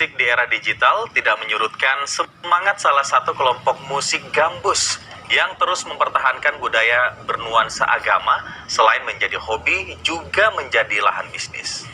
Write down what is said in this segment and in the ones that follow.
musik di era digital tidak menyurutkan semangat salah satu kelompok musik gambus yang terus mempertahankan budaya bernuansa agama. Selain menjadi hobi, juga menjadi lahan bisnis.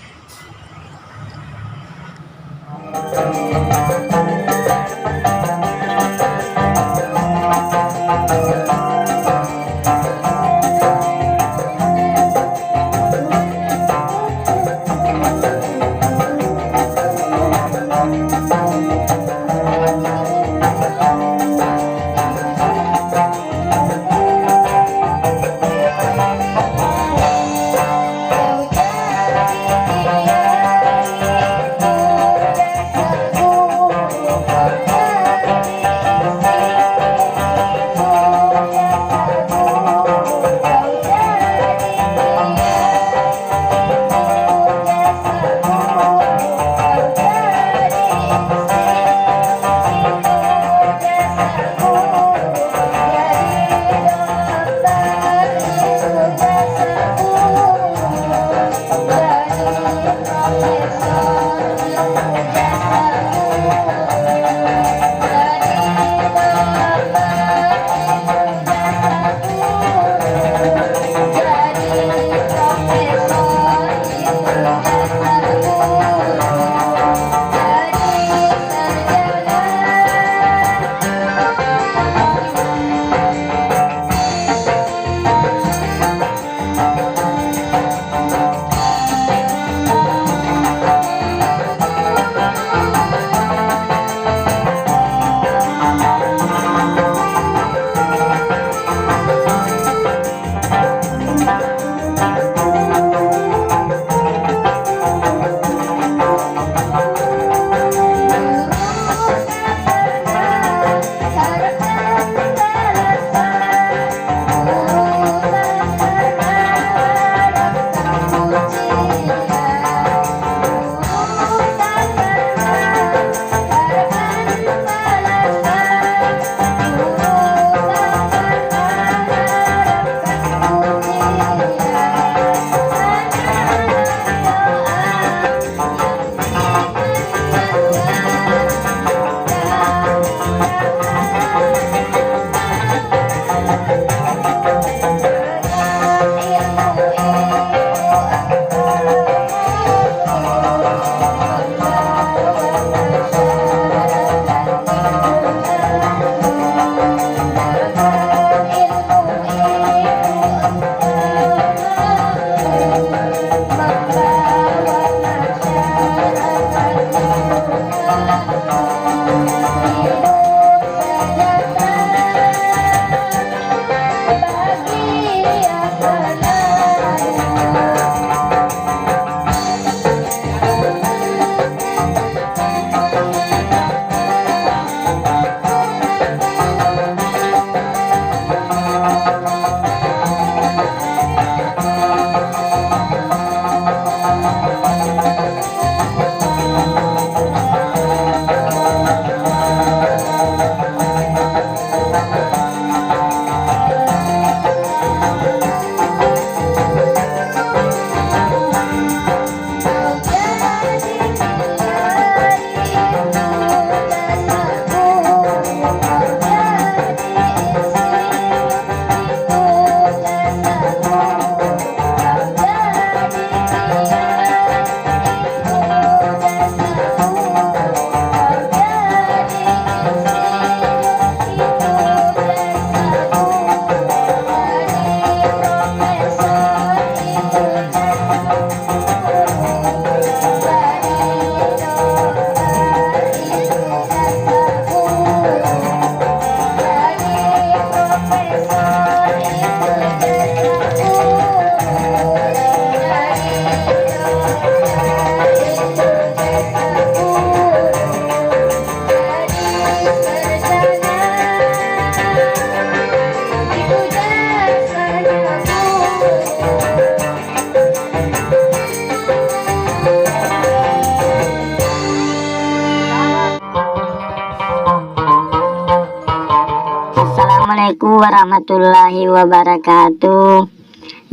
Assalamualaikum warahmatullahi wabarakatuh.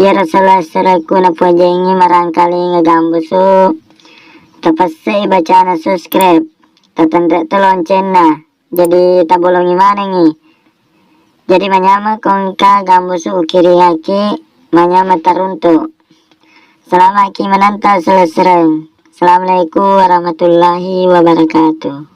Ya Rasulullah seraku napuajengi marangkali ngegambusu. Tapasai bacana subscribe. tatandrek tu loncena. Jadi tabolongi mana nih. Jadi manyama kongka gambus ukiri haki manyama taruntu. Selama ki menanta selesai. Assalamualaikum warahmatullahi wabarakatuh.